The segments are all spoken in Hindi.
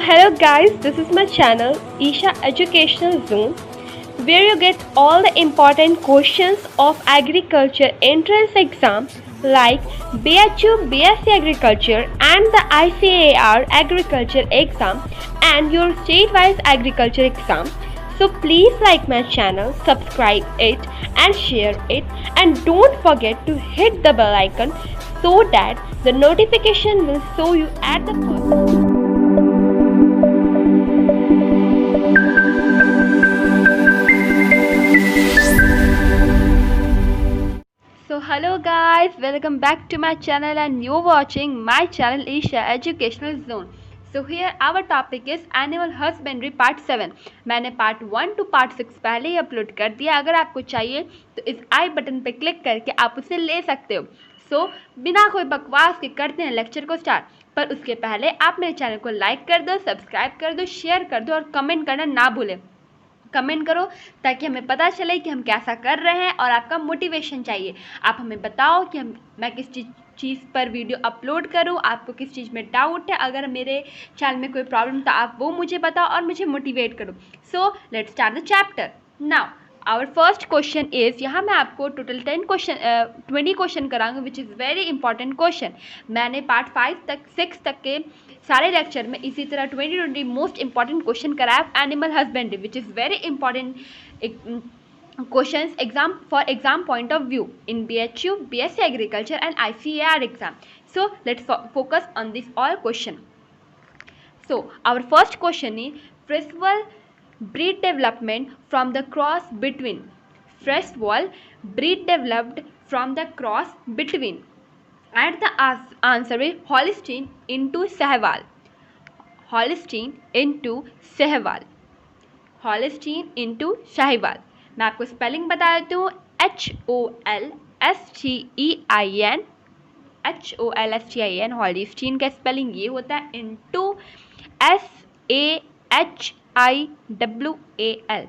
Hello guys, this is my channel Isha Educational Zone, where you get all the important questions of agriculture entrance exam like BHU BSc Agriculture and the ICAR Agriculture exam and your state-wise agriculture exam. So please like my channel, subscribe it and share it, and don't forget to hit the bell icon so that the notification will show you at the first. So hello guys, welcome back to my channel and you're watching my channel Isha Educational Zone. So here our topic is Animal Husbandry Part 7. मैंने Part 1 to Part 6 पहले ही अपलोड कर दिया. अगर आपको चाहिए तो इस आई बटन पे क्लिक करके आप उसे ले सकते हो. सो बिना कोई बकवास के करते हैं लेक्चर को स्टार्ट. पर उसके पहले आप मेरे चैनल को लाइक कर दो, सब्सक्राइब कर दो, शेयर कर दो और कमेंट करना ना भूलें. कमेंट करो ताकि हमें पता चले कि हम कैसा कर रहे हैं और आपका मोटिवेशन चाहिए. आप हमें बताओ कि मैं किस चीज़ पर वीडियो अपलोड करूं, आपको किस चीज़ में डाउट है. अगर मेरे चैनल में कोई प्रॉब्लम तो आप वो मुझे बताओ और मुझे मोटिवेट करो. So let's start the chapter now. Our first question is, यहाँ मैं आपको टोटल 20 क्वेश्चन कराऊंगी which is very important question. मैंने पार्ट 6 तक के सारे लेक्चर में इसी तरह 20 मोस्ट इंपॉर्टेंट क्वेश्चन कराया animal husbandry which is very important questions exam point of view in BHU BSc Agriculture and ICAR exam. So let's focus on this all question. So our first question is, first of all, breed development from the cross between. First of all, breed developed from the cross between. And the answer is Holstein into Sahiwal. Holstein into Sahiwal. Holstein into Sahiwal. मैं आपको स्पेलिंग बता देती हूँ. HOLSTEIN हॉलिस्टीन का स्पेलिंग ये होता है into SAHIWAL.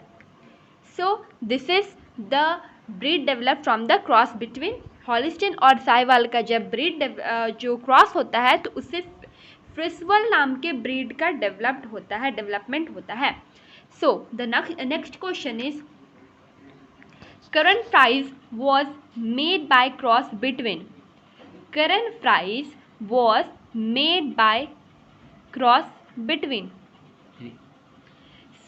So this is the breed develop from the cross between. Holstein और साहिवाल का जब ब्रीड जो क्रॉस होता है तो उससे फ्रिस्वल नाम के ब्रीड का डेवलपमेंट होता है. So the next question is, current prize was made by cross between. Current prize was made by cross between.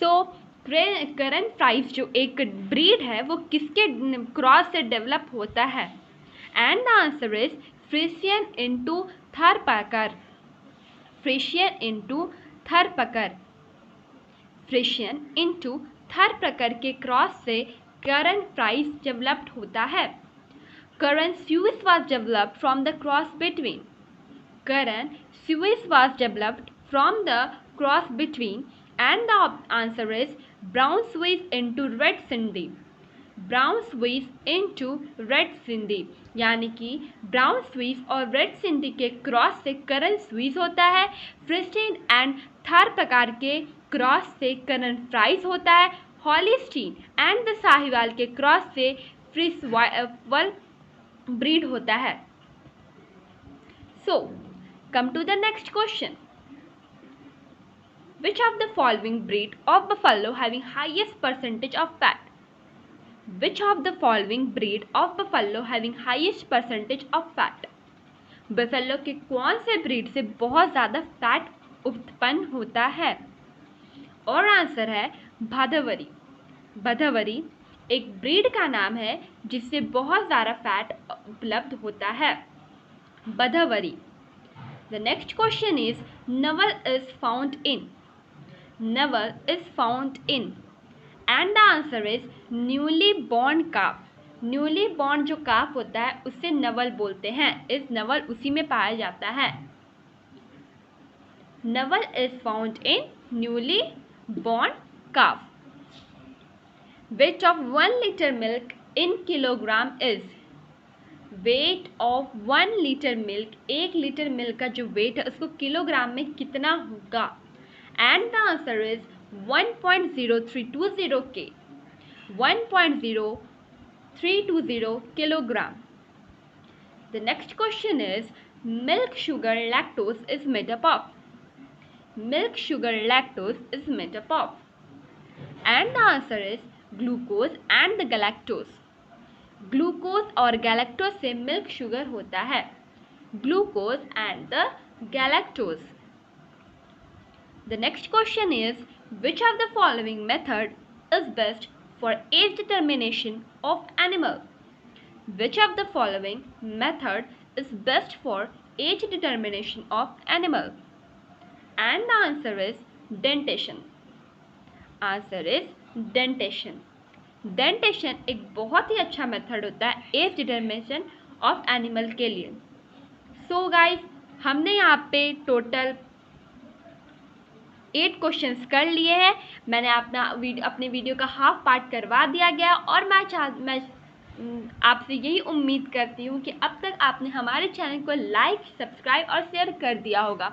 So current price जो एक ब्रीड है वो किसके क्रॉस से डेवलप होता है. And the answer is Friesian into Tharparkar. Friesian into Tharparkar. Friesian into Tharparkar के क्रॉस से करंट प्राइस डेवलप्ड होता है. Karan Swiss was developed from the cross between. Karan Swiss was developed from the cross between. And the answer is brown Swiss into red Sindhi. Brown Swiss into red Sindhi. यानी कि ब्राउन स्विस और रेड सिंधी के क्रॉस से करंट स्विस होता है. फ्रिस्टीन एंड थार प्रकार के क्रॉस से करंट फ्राइज होता है. हॉलिस्टीन एंड द साहिवाल के क्रॉस से फ्रिस्वल ब्रीड होता है. So come to the next question. Which of the following breed of buffalo having highest percentage of fat? Which of the following breed of buffalo having highest percentage of fat? Buffalo के कौन से breed से बहुत ज़्यादा फैट उत्पन्न होता है? और आंसर है भदवरी. भदवरी एक ब्रीड का नाम है जिससे बहुत ज़्यादा फैट उपलब्ध होता है. भदवरी. The next question is, navel is found in. Navel is found in. And the answer is newly born calf. Newly born जो काफ होता है उससे नवल बोलते हैं. इस नवल उसी में पाया जाता है. Naval is found in newly born calf. Weight of 1 litre milk in kilogram is. Weight of 1 litre milk, 1 litre milk का जो वेट है उसको किलोग्राम में कितना होगा. And the answer is 1.0320 K. 1.0320 kilogram. The next question is, milk, sugar, lactose is made up of. milk, sugar, lactose is made up of? And the answer is glucose and the galactose. Glucose और गैलेक्टोज से मिल्क शुगर होता है. Glucose and the galactose. The next question is, which of the following method is best for age determination of animal? Which of the following method is best for age determination of animal? And the answer is dentation. Answer is dentation. Dentition एक बहुत ही अच्छा मेथड होता है एज डिटर्मिनेशन ऑफ एनिमल के लिए. सो गाइस, हमने यहाँ पे टोटल 8 क्वेश्चंस कर लिए हैं. मैंने अपने वीडियो का हाफ पार्ट करवा दिया गया और मैं आपसे यही उम्मीद करती हूँ कि अब तक आपने हमारे चैनल को लाइक, सब्सक्राइब और शेयर कर दिया होगा.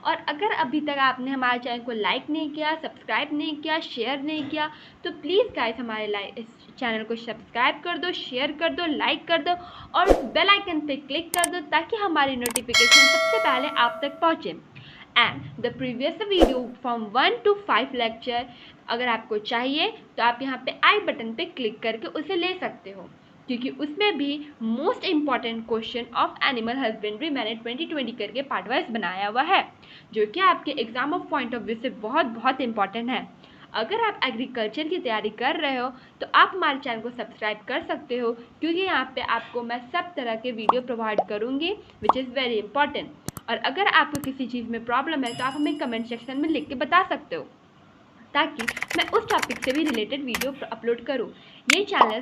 और अगर अभी तक आपने हमारे चैनल को लाइक नहीं किया, सब्सक्राइब नहीं किया, शेयर नहीं किया, तो प्लीज़ गाइस हमारे इस चैनल को सब्सक्राइब कर दो, शेयर कर दो, लाइक कर दो और बेल आइकन पे क्लिक कर दो ताकि हमारी नोटिफिकेशन सबसे पहले आप तक पहुँचे. And the previous video from 1 to 5 lecture अगर आपको चाहिए तो आप यहाँ पे आई बटन पे क्लिक करके उसे ले सकते हो, क्योंकि उसमें भी most important question of animal husbandry मैंने 2020 करके पार्ट वाइज बनाया हुआ है, जो कि आपके exam of point of view से बहुत बहुत इंपॉर्टेंट है. अगर आप एग्रीकल्चर की तैयारी कर रहे हो तो आप हमारे चैनल को सब्सक्राइब कर सकते हो, क्योंकि यहाँ पे आपको मैं सब तरह के वीडियो प्रोवाइड करूँगी विच इज़ वेरी इंपॉर्टेंट. और अगर आपको किसी चीज़ में प्रॉब्लम है तो आप हमें कमेंट सेक्शन में लिख के बता सकते हो ताकि मैं उस टॉपिक से भी रिलेटेड वीडियो अपलोड करूँ. ये चैनल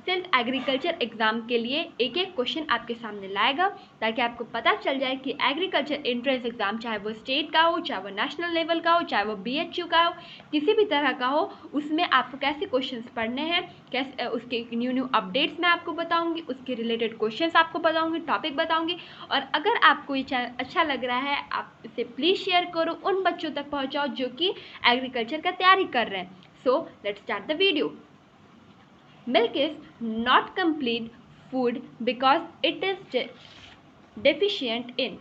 सिर्फ एग्रीकल्चर एग्ज़ाम के लिए एक एक क्वेश्चन आपके सामने लाएगा ताकि आपको पता चल जाए कि एग्रीकल्चर एंट्रेंस एग्ज़ाम चाहे वो स्टेट का हो, चाहे वो नेशनल लेवल का हो, चाहे वो BHU का हो, किसी भी तरह का हो, उसमें आपको कैसे क्वेश्चंस पढ़ने हैं, कैसे उसके न्यू अपडेट्स मैं आपको बताऊंगी, उसके रिलेटेड क्वेश्चंस आपको बताऊंगी, टॉपिक बताऊंगी. और अगर आपको ये चैनल अच्छा लग रहा है आप इसे प्लीज़ शेयर करो, उन बच्चों तक पहुँचाओ जो कि एग्रीकल्चर का तैयारी कर रहे हैं. सो let's start the video. Milk is not complete food because it is deficient in.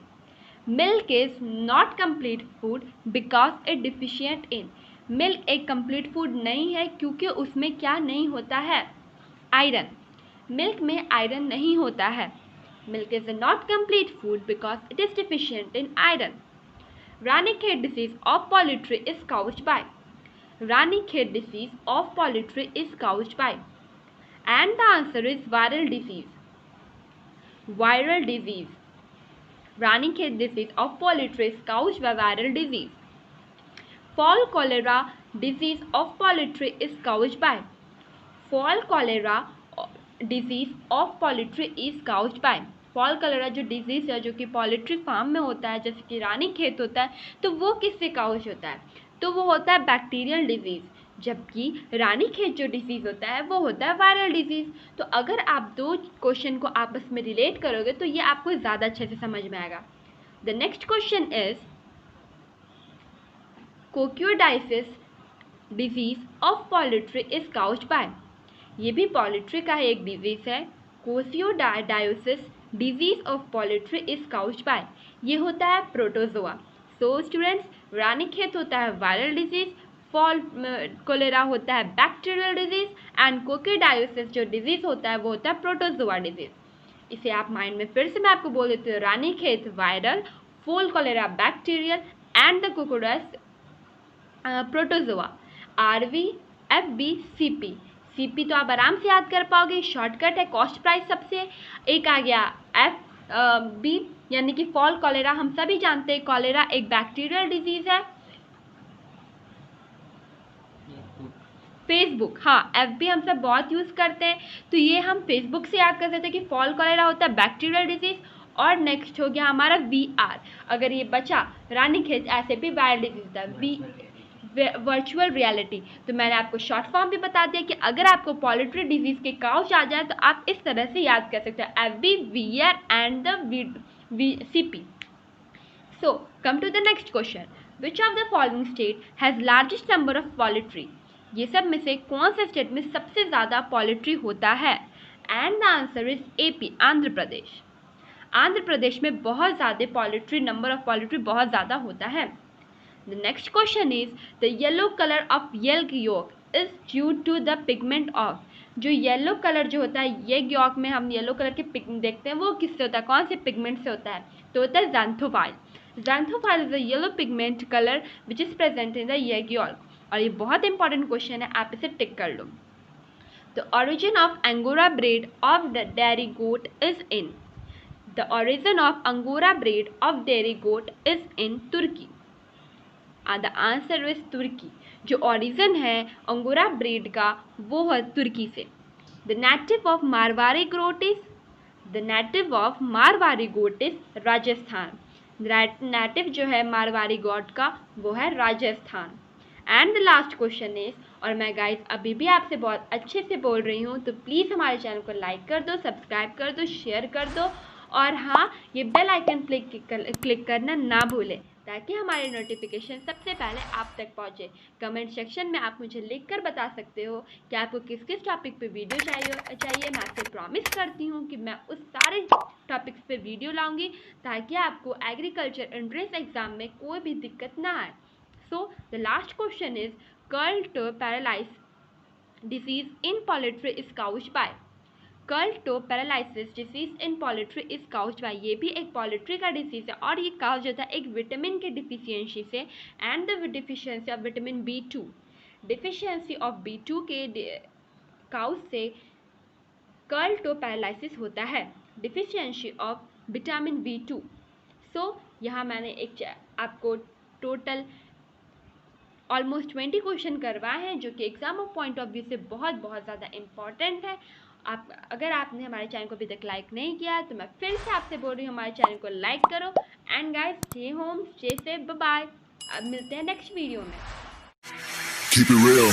Milk is not complete food because it deficient in. Milk एक complete food नहीं है क्योंकि उसमें क्या नहीं होता है? आयरन. Milk में आयरन नहीं होता है. Milk is not complete food because it is deficient in iron. Ranikhet disease of poultry is caused by. Ranikhet disease of poultry is caused by. And the answer is viral disease. Viral disease. Ranikhet disease of poultry is caused by viral disease. Fall cholera disease of poultry is caused by. Fall cholera disease of poultry is caused by. Fall cholera जो डिजीज़ है जो कि पोल्ट्री फार्म में होता है, जैसे कि रानीखेत होता है, तो वो किससे काउज होता है? तो वो होता है बैक्टीरियल डिजीज़, जबकि रानीखेत जो डिजीज़ होता है वो होता है वायरल डिजीज़. तो अगर आप दो क्वेश्चन को आपस में रिलेट करोगे तो ये आपको ज़्यादा अच्छे से समझ में आएगा. The next question is coccidiosis disease of poultry is caused by. ये भी पोल्ट्री का एक डिजीज़ है. Coccidiosis disease of poultry is caused by. ये होता है प्रोटोजोआ. सो स्टूडेंट्स, रानीखेत होता है वायरल डिजीज़, फॉल कोलेरा होता है बैक्टीरियल डिजीज़ एंड कोक्यूडाइसिस जो डिजीज़ होता है वो होता है प्रोटोजोआ डिजीज़. इसे आप माइंड में फिर से मैं आपको बोल देती हूँ. Ranikhet viral, fowl cholera bacterial and the coccidiosis protozoa. RV, FB, CP. CP तो आप आराम से याद कर पाओगे, शॉर्टकट है, कॉस्ट प्राइस सबसे. एक आ गया FB यानी कि फॉल कोलेरा. हम सभी जानते हैं कोलेरा एक बैक्टीरियल डिजीज़ है. फेसबुक, हाँ, FB हम सब बहुत यूज़ करते हैं, तो ये हम फेसबुक से याद कर सकते हैं कि फॉल कोलेरा होता है बैक्टीरियल डिजीज़. और नेक्स्ट हो गया हमारा VR. अगर ये बचा रानीखेत ऐसे भी वायरल डिजीज़ होता है. वर्चुअल रियलिटी, तो मैंने आपको शॉर्ट फॉर्म भी बता दिया कि अगर आपको पोल्ट्री डिजीज़ के काउच आ जाए तो आप इस तरह से याद कर सकते हैं FB, VR and the CP. So come to the next question. Which of the following state has largest number of poultry. ये सब में से कौन से स्टेट में सबसे ज़्यादा पोल्ट्री होता है? And the answer is AP, Andhra Pradesh. Andhra Pradesh में बहुत ज़्यादा पोल्ट्री, नंबर ऑफ पोल्ट्री बहुत ज़्यादा होता है। The next question is the yellow colour of egg yolk is due to the pigment of. जो येलो कलर जो होता है एग यॉक में हम येलो कलर के पिगमेंट देखते हैं, वो किससे होता है, कौन से पिगमेंट से होता है, तो होता है xanthophyll. Xanthophyll is a yellow pigment colour which is present in the egg yolk. और ये बहुत इंपॉर्टेंट क्वेश्चन है, आप इसे टिक कर लो। The origin of Angora breed of the dairy goat is in. The origin of Angora breed of dairy goat is in Turkey. The answer is Turkey. जो ओरिजिन है अंगोरा ब्रीड का वो है तुर्की से। The native of Marwari goat is, the native of Marwari goat is Rajasthan. Native जो है मारवाड़ी गोट का वो है Rajasthan. And the last question is, और मैं गाइस अभी भी आपसे बहुत अच्छे से बोल रही हूँ, तो प्लीज़ हमारे चैनल को लाइक कर दो, सब्सक्राइब कर दो, शेयर कर दो, और हाँ, ये बेल आइकन क्लिक करना ना भूलें ताकि हमारे नोटिफिकेशन सबसे पहले आप तक पहुँचे। कमेंट सेक्शन में आप मुझे लिख कर बता सकते हो कि आपको किस किस टॉपिक पे वीडियो चाहिए। मैं आपसे प्रॉमिस करती हूँ कि मैं उस सारे टॉपिक्स पे वीडियो लाऊंगी ताकि आपको एग्रीकल्चर एंट्रेंस एग्जाम में कोई भी दिक्कत ना आए। So the last question is curl toe paralyse disease in poultry is caused by. Curl toe paralysis disease in poultry is caused by. ये भी एक पोल्ट्री का डिसीज है और ये काउज होता है एक विटामिन के डिफिशियंसी से, and the deficiency of vitamin B2। Deficiency of B2 के काउज से कर्ल टो पैरालिसिस होता है, डिफिशियंसी ऑफ विटामिन B2। सो यहाँ मैंने एक आपको टोटल ऑलमोस्ट 20 क्वेश्चन करवाए हैं जो कि exam of point of view से बहुत ज़्यादा इंपॉर्टेंट है। आप अगर आपने हमारे चैनल को अभी तक लाइक नहीं किया तो मैं फिर से आपसे बोल रही हूँ हमारे चैनल को लाइक करो। And guys, stay home, stay safe, bye bye. अब मिलते हैं नेक्स्ट वीडियो में। Keep it real.